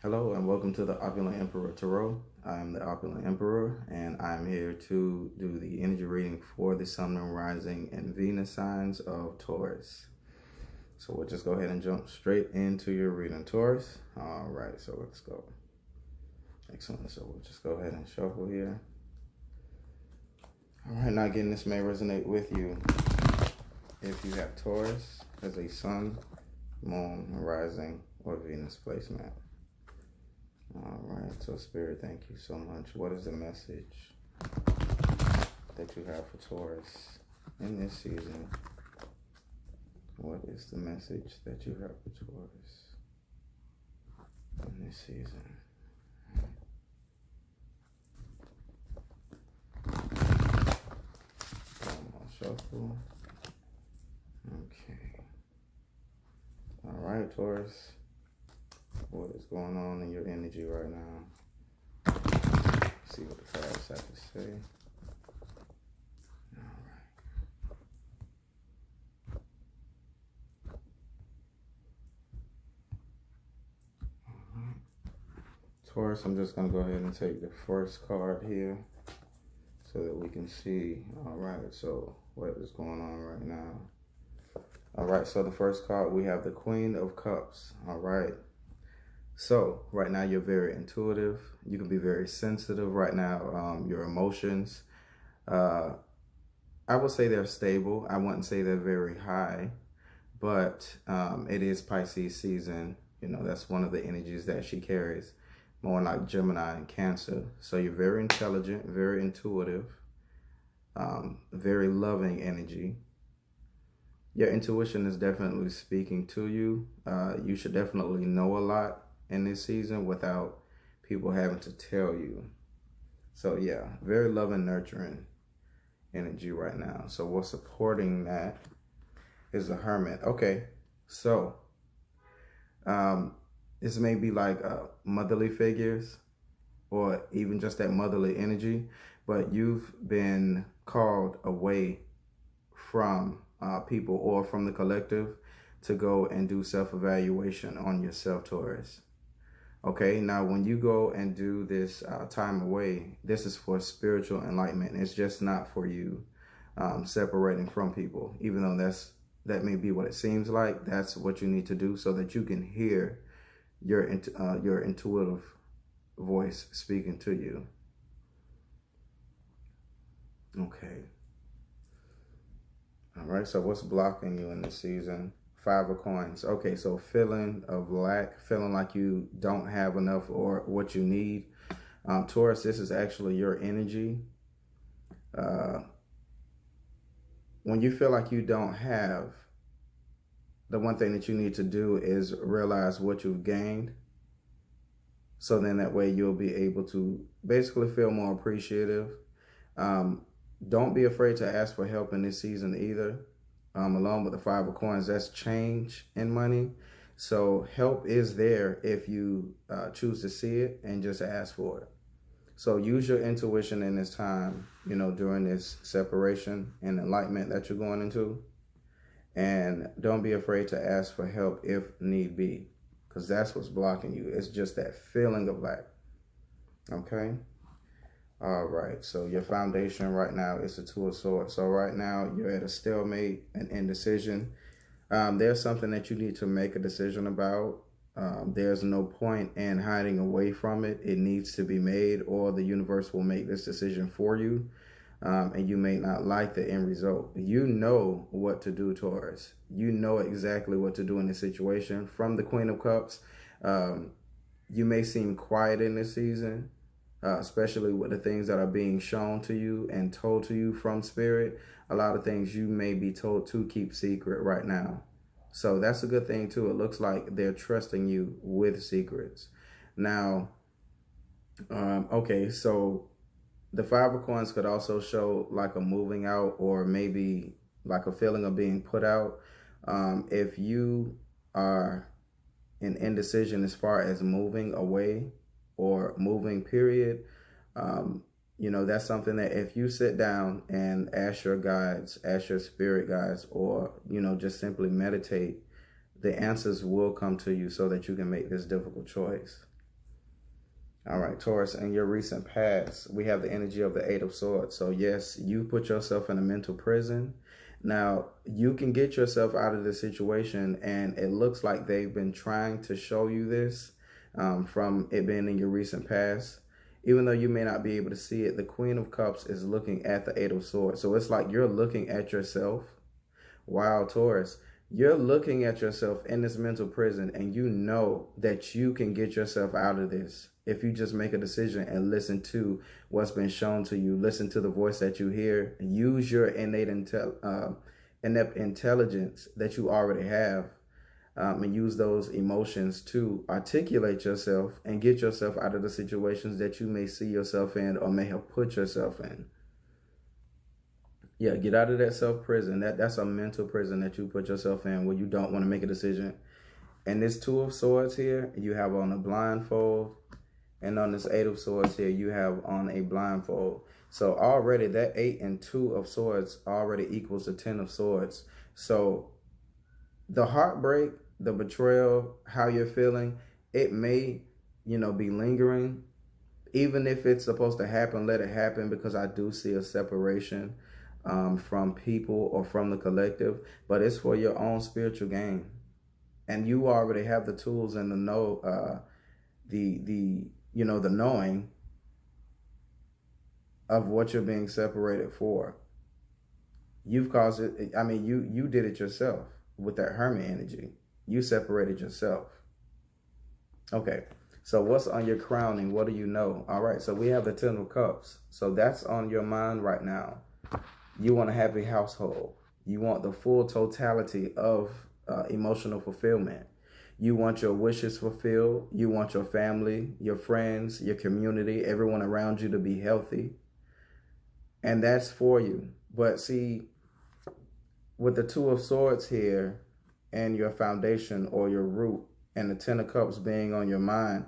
Hello and welcome to the Opulent Emperor Tarot. I am the Opulent Emperor and I'm here to do the energy reading for the Sun, Moon, Rising, and Venus signs of Taurus. So we'll just go ahead and jump straight into your reading, Taurus. All right, so let's go. Excellent. So we'll just go ahead and shuffle here. All right, now again, this may resonate with you if you have Taurus as a Sun, Moon, Rising, or Venus placement. All right, so Spirit, thank you so much. What is the message that you have for Taurus in this season? What is the message that you have for Taurus in this season? One more shuffle. Okay. All right, Taurus. What is going on in your energy right now? See what the cards have to say. All right. Taurus, I'm just going to go ahead and take the first card here so that we can see. All right, so what is going on right now? All right, so the first card, we have the Queen of Cups. All right. So right now you're very intuitive. You can be very sensitive right now. Your emotions, I would say they're stable. I wouldn't say they're very high, but it is Pisces season. You know, that's one of the energies that she carries, more like Gemini and Cancer. So you're very intelligent, very intuitive, very loving energy. Your intuition is definitely speaking to you. You should definitely know a lot in this season without people having to tell you. So yeah, very loving, nurturing energy right now. So what's supporting that is the Hermit. Okay, so this may be like motherly figures or even just that motherly energy, but you've been called away from people or from the collective to go and do self-evaluation on yourself, Taurus. Okay, now when you go and do this time away, this is for spiritual enlightenment. It's just not for you separating from people, even though that may be what it seems like. That's what you need to do so that you can hear your intuitive voice speaking to you. Okay. All right, so what's blocking you in this season? 5 of Coins. Okay, so feeling of lack, feeling like you don't have enough or what you need. Taurus, this is actually your energy. When you feel like you don't have, the one thing that you need to do is realize what you've gained. So then that way you'll be able to basically feel more appreciative. Don't be afraid to ask for help in this season either. Along with the 5 of Coins, that's change in money. So help is there if you choose to see it and just ask for it. So use your intuition in this time, you know, during this separation and enlightenment that you're going into. And don't be afraid to ask for help if need be, because that's what's blocking you. It's just that feeling of lack. Okay? All right, so your foundation right now is the 2 of Swords. So right now you're at a stalemate, an indecision. There's something that you need to make a decision about. There's no point in hiding away from it. It needs to be made, or the universe will make this decision for you. And you may not like the end result. You know what to do, Taurus. You know exactly what to do in this situation. From the Queen of Cups, you may seem quiet in this season. Especially with the things that are being shown to you and told to you from Spirit. A lot of things you may be told to keep secret right now. So that's a good thing too. It looks like they're trusting you with secrets. Now, okay, so the 5 of Coins could also show like a moving out or maybe like a feeling of being put out. If you are in indecision as far as moving away, or moving period, you know, that's something that if you sit down and ask your guides, ask your spirit guides, or, you know, just simply meditate, the answers will come to you so that you can make this difficult choice. All right, Taurus, in your recent past, we have the energy of the Eight of Swords. So yes, you put yourself in a mental prison. Now, you can get yourself out of the situation, and it looks like they've been trying to show you this from it being in your recent past. Even though you may not be able to see it, the Queen of Cups is looking at the Eight of Swords. So it's like you're looking at yourself. Wow, Taurus, you're looking at yourself in this mental prison, and you know that you can get yourself out of this if you just make a decision and listen to what's been shown to you. Listen to the voice that you hear. Use your innate intelligence that you already have, and use those emotions to articulate yourself and get yourself out of the situations that you may see yourself in or may have put yourself in. Yeah, get out of that self-prison. That's a mental prison that you put yourself in where you don't want to make a decision. And this Two of Swords here, you have on a blindfold. And on this Eight of Swords here, you have on a blindfold. So already that 8 and 2 of Swords already equals the 10 of Swords. So the heartbreak, the betrayal, how you're feeling, it may, be lingering. Even if it's supposed to happen, let it happen, because I do see a separation from people or from the collective, but it's for your own spiritual gain. And you already have the tools and the the knowing of what you're being separated for. You've caused it. I mean, you did it yourself with that Hermit energy. You separated yourself. Okay. So what's on your crowning? What do you know? All right. So we have the 10 of Cups. So that's on your mind right now. You want a happy household. You want the full totality of emotional fulfillment. You want your wishes fulfilled. You want your family, your friends, your community, everyone around you to be healthy. And that's for you. But see, with the Two of Swords here and your foundation or your root and the 10 of Cups being on your mind,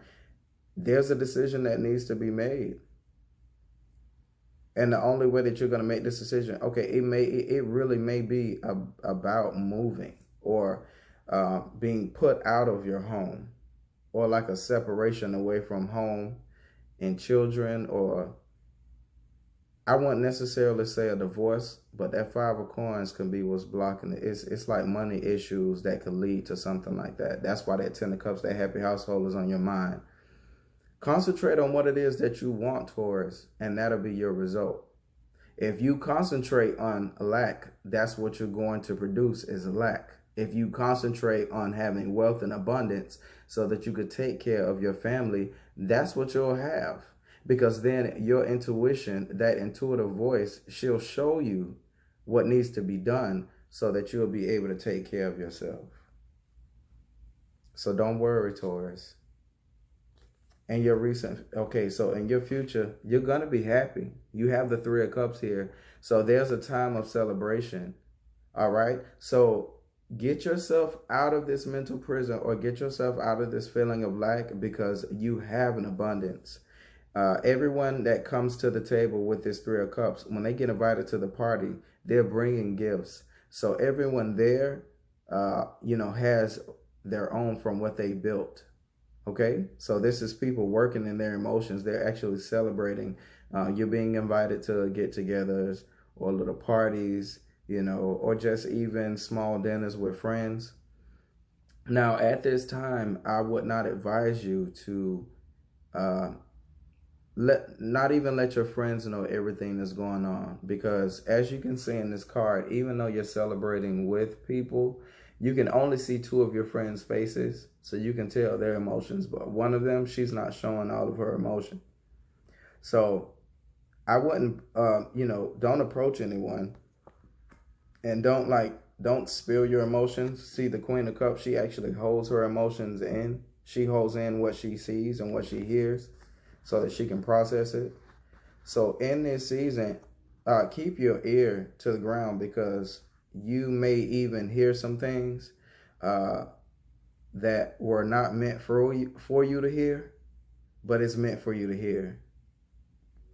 there's a decision that needs to be made. And the only way that you're going to make this decision, okay, it really may be about moving or being put out of your home, or like a separation away from home and children, or I wouldn't necessarily say a divorce, but that 5 of Coins can be what's blocking it. It's like money issues that could lead to something like that. That's why that 10 of Cups, that happy household, is on your mind. Concentrate on what it is that you want, Taurus, and that'll be your result. If you concentrate on lack, that's what you're going to produce, is lack. If you concentrate on having wealth and abundance so that you could take care of your family, that's what you'll have. Because then your intuition, that intuitive voice, she'll show you what needs to be done so that you'll be able to take care of yourself. So don't worry, Taurus. And your recent, okay, so in your future, you're going to be happy. You have the 3 of Cups here. So there's a time of celebration. All right. So get yourself out of this mental prison, or get yourself out of this feeling of lack, because you have an abundance. Everyone that comes to the table with this 3 of Cups, when they get invited to the party, they're bringing gifts. So everyone there, has their own from what they built. Okay, so this is people working in their emotions. They're actually celebrating. You're being invited to get-togethers or little parties, or just even small dinners with friends. Now, at this time, I would not advise you to not even let your friends know everything that's going on, because as you can see in this card, even though you're celebrating with people, you can only see 2 of your friends' faces, so you can tell their emotions, but one of them, she's not showing all of her emotion. So I wouldn't, don't approach anyone, and don't spill your emotions. See, the Queen of Cups, she actually holds her emotions in. She holds in what she sees and what she hears so that she can process it. So in this season, keep your ear to the ground, because you may even hear some things that were not meant for you to hear, but it's meant for you to hear.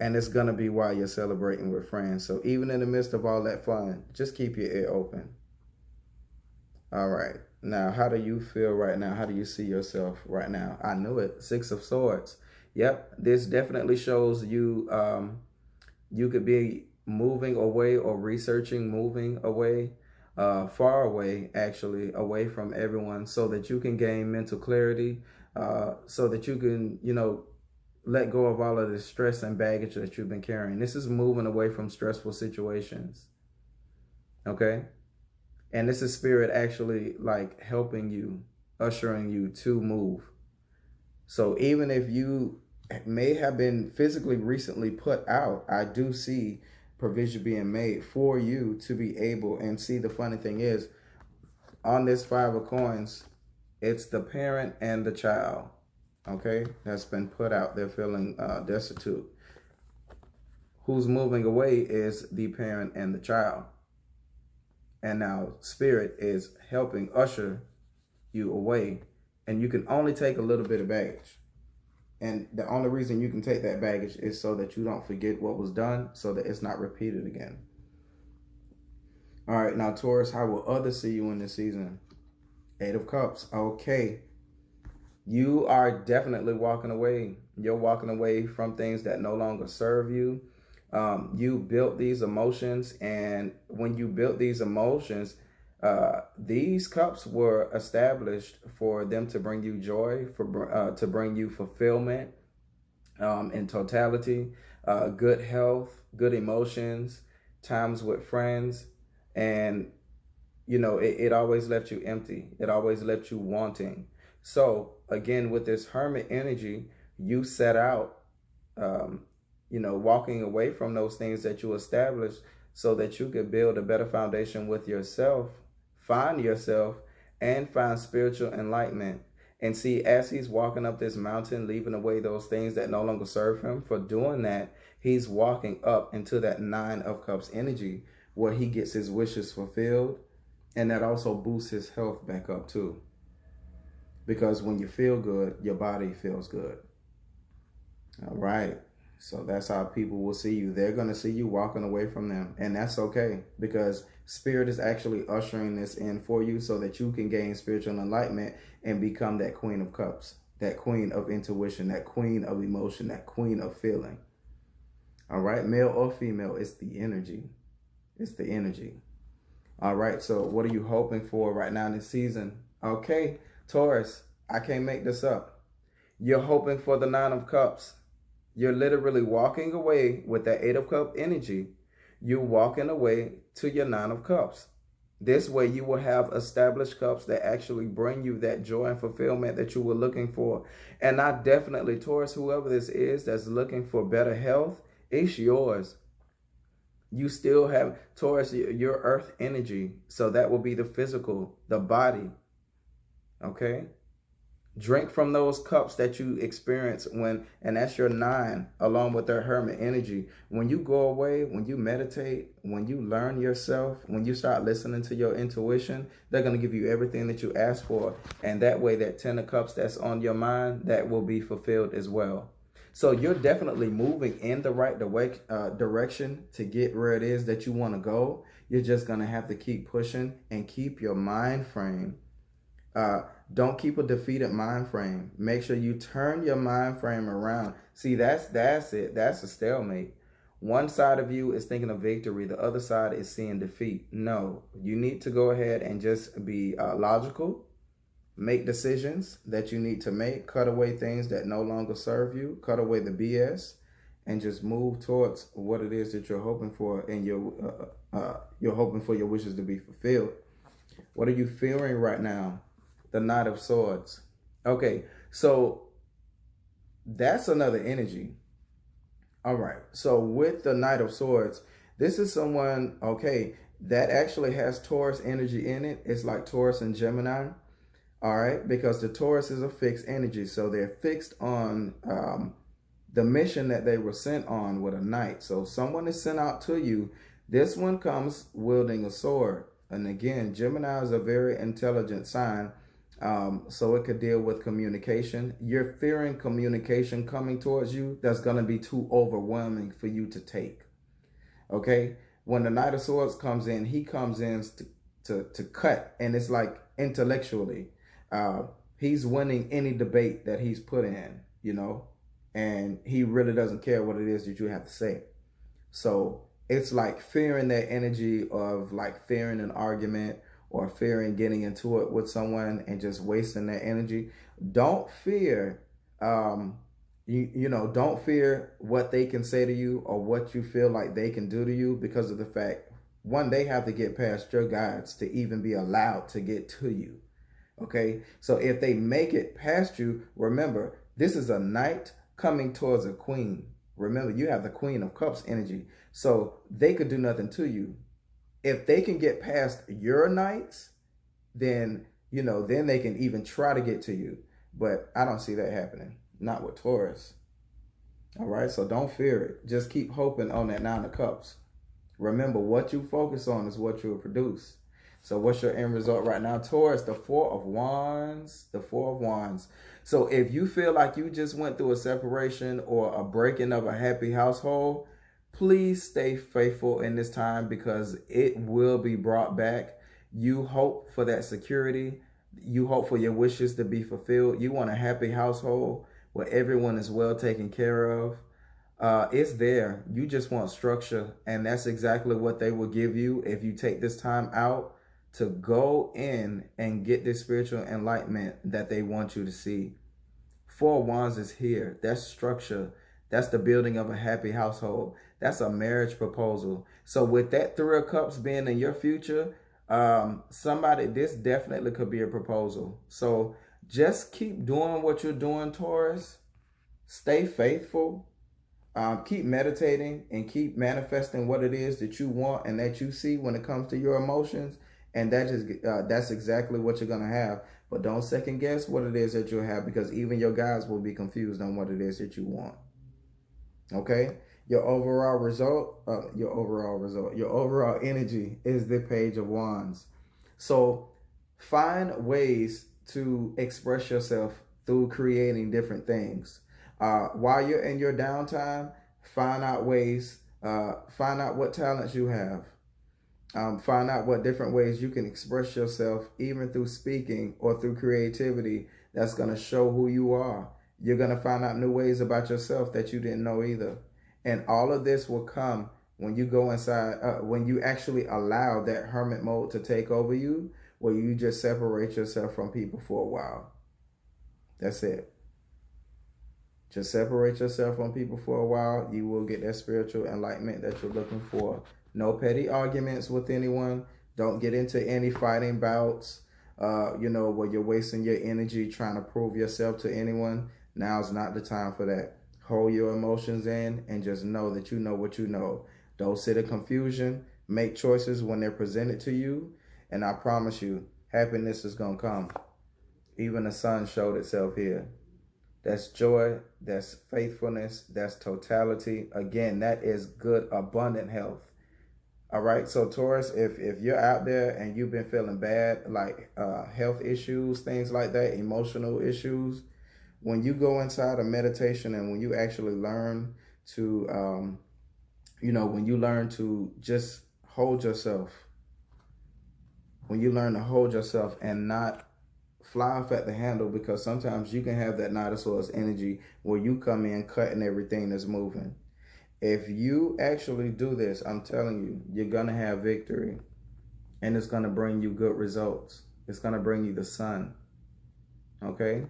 And it's going to be while you're celebrating with friends. So even in the midst of all that fun, just keep your ear open. All right. Now, how do you feel right now? How do you see yourself right now? I knew it. 6 of Swords. Yep, this definitely shows you you could be moving away or researching moving away, far away, actually, away from everyone, so that you can gain mental clarity, so that you can, let go of all of this stress and baggage that you've been carrying. This is moving away from stressful situations. Okay? And this is spirit actually like helping you, ushering you to move. So even if you may have been physically recently put out, I do see provision being made for you to be able. And see, the funny thing is, on this Five of Coins, it's the parent and the child, okay, that's been put out. They're feeling destitute. Who's moving away is the parent and the child. And now spirit is helping usher you away. And you can only take a little bit of baggage. And the only reason you can take that baggage is so that you don't forget what was done, so that it's not repeated again. All right, now Taurus, how will others see you in this season? Eight of Cups. Okay. You are definitely walking away. You're walking away from things that no longer serve you. You built these emotions, and when you built these emotions, these cups were established for them to bring you joy, to bring you fulfillment in totality, good health, good emotions, times with friends. And, it always left you empty. It always left you wanting. So, again, with this Hermit energy, you set out, walking away from those things that you established so that you could build a better foundation with yourself, find yourself, and find spiritual enlightenment. And see, as he's walking up this mountain, leaving away those things that no longer serve him, for doing that, he's walking up into that Nine of Cups energy where he gets his wishes fulfilled. And that also boosts his health back up too. Because when you feel good, your body feels good. All right. So that's how people will see you. They're going to see you walking away from them. And that's okay, because spirit is actually ushering this in for you so that you can gain spiritual enlightenment and become that Queen of Cups, that Queen of intuition, that Queen of emotion, that Queen of feeling. All right. Male or female, it's the energy. It's the energy. All right. So what are you hoping for right now in this season? Okay. Taurus, I can't make this up. You're hoping for the Nine of Cups. You're literally walking away with that Eight of Cups energy. You're walking away to your Nine of Cups. This way you will have established cups that actually bring you that joy and fulfillment that you were looking for. And I definitely, Taurus, whoever this is that's looking for better health, it's yours. You still have, Taurus, your earth energy. So that will be the physical, the body. Okay? Drink from those cups that you experience and that's your nine, along with their Hermit energy. When you go away, when you meditate, when you learn yourself, when you start listening to your intuition, they're going to give you everything that you ask for. And that way, that Ten of Cups that's on your mind, that will be fulfilled as well. So you're definitely moving in the right direction to get where it is that you want to go. You're just going to have to keep pushing and keep your mind frame. Don't keep a defeated mind frame. Make sure you turn your mind frame around. See, that's it. That's a stalemate. One side of you is thinking of victory. The other side is seeing defeat. No, you need to go ahead and just be logical. Make decisions that you need to make. Cut away things that no longer serve you. Cut away the BS, and just move towards what it is that you're hoping for, and you're hoping for your wishes to be fulfilled. What are you feeling right now? The Knight of Swords. Okay, so that's another energy. All right, so with the Knight of Swords, this is someone, okay, that actually has Taurus energy in it. It's like Taurus and Gemini. All right, because the Taurus is a fixed energy. So they're fixed on the mission that they were sent on with a knight. So someone is sent out to you. This one comes wielding a sword. And again, Gemini is a very intelligent sign. So it could deal with communication. You're fearing communication coming towards you that's going to be too overwhelming for you to take. Okay? When the Knight of Swords comes in, he comes in to cut. And it's like intellectually. He's winning any debate that he's put in, you know. and he really doesn't care what it is that you have to say. So it's like fearing that energy of like fearing an argument or fearing getting into it with someone and just wasting that energy. Don't fear, don't fear what they can say to you or what you feel like they can do to you, because of the fact, one, they have to get past your guides to even be allowed to get to you. Okay, so if they make it past you, remember, this is a knight coming towards a queen. Remember, you have the Queen of Cups energy, so they could do nothing to you. If they can get past your knights, then, then they can even try to get to you. But I don't see that happening. Not with Taurus. All right, so don't fear it. Just keep hoping on that Nine of Cups. Remember, what you focus on is what you will produce. So what's your end result right now? Taurus, the Four of Wands. The Four of Wands. So if you feel like you just went through a separation or a breaking of a happy household, please stay faithful in this time, because it will be brought back. You hope for that security. You hope for your wishes to be fulfilled. You want a happy household where everyone is well taken care of. It's there. You just want structure, and that's exactly what they will give you if you take this time out to go in and get this spiritual enlightenment that they want you to see. Four of Wands is here. That's structure. That's the building of a happy household. That's a marriage proposal. So with that Three of Cups being in your future, this definitely could be a proposal. So just keep doing what you're doing, Taurus. Stay faithful. Keep meditating and keep manifesting what it is that you want and that you see when it comes to your emotions. And that's exactly what you're going to have. But don't second guess what it is that you'll have, because even your guides will be confused on what it is that you want. Okay? Your overall energy is the Page of Wands. So find ways to express yourself through creating different things. While you're in your downtime, find out what talents you have. Find out what different ways you can express yourself, even through speaking or through creativity, that's going to show who you are. You're going to find out new ways about yourself that you didn't know either. And all of this will come when you go inside, when you actually allow that hermit mode to take over you, where you just separate yourself from people for a while. That's it. Just separate yourself from people for a while. You will get that spiritual enlightenment that you're looking for. No petty arguments with anyone. Don't get into any fighting bouts, where you're wasting your energy trying to prove yourself to anyone. Now's not the time for that. Hold your emotions in and just know that you know what you know. Don't sit in confusion. Make choices when they're presented to you. And I promise you, happiness is going to come. Even the sun showed itself here. That's joy. That's faithfulness. That's totality. Again, that is good, abundant health. All right, so Taurus, if you're out there and you've been feeling bad, like health issues, things like that, emotional issues, when you go inside a meditation and when you actually learn to, when you learn to just hold yourself, when you learn to hold yourself and not fly off at the handle, because sometimes you can have that Knight of Swords energy where you come in cutting everything that's moving. If you actually do this, I'm telling you, you're going to have victory, and it's going to bring you good results. It's going to bring you the sun. Okay?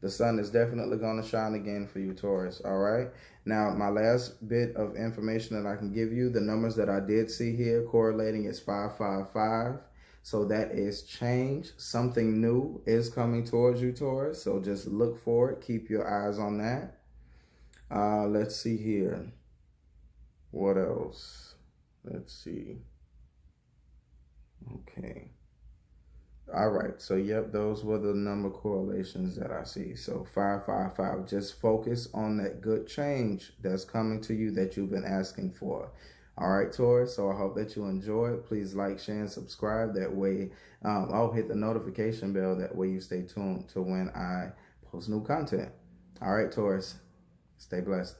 The sun is definitely going to shine again for you, Taurus. All right? Now, my last bit of information that I can give you, the numbers that I did see here correlating is 555. So that is change. Something new is coming towards you, Taurus. So just look for it. Keep your eyes on that. Let's see here. What else? Let's see. Okay. All right. So, yep, those were the number correlations that I see. So 555, just focus on that good change that's coming to you that you've been asking for. All right, Taurus. So I hope that you enjoy it. Please like, share, and subscribe. That way, I'll hit the notification bell. That way you stay tuned to when I post new content. All right, Taurus. Stay blessed.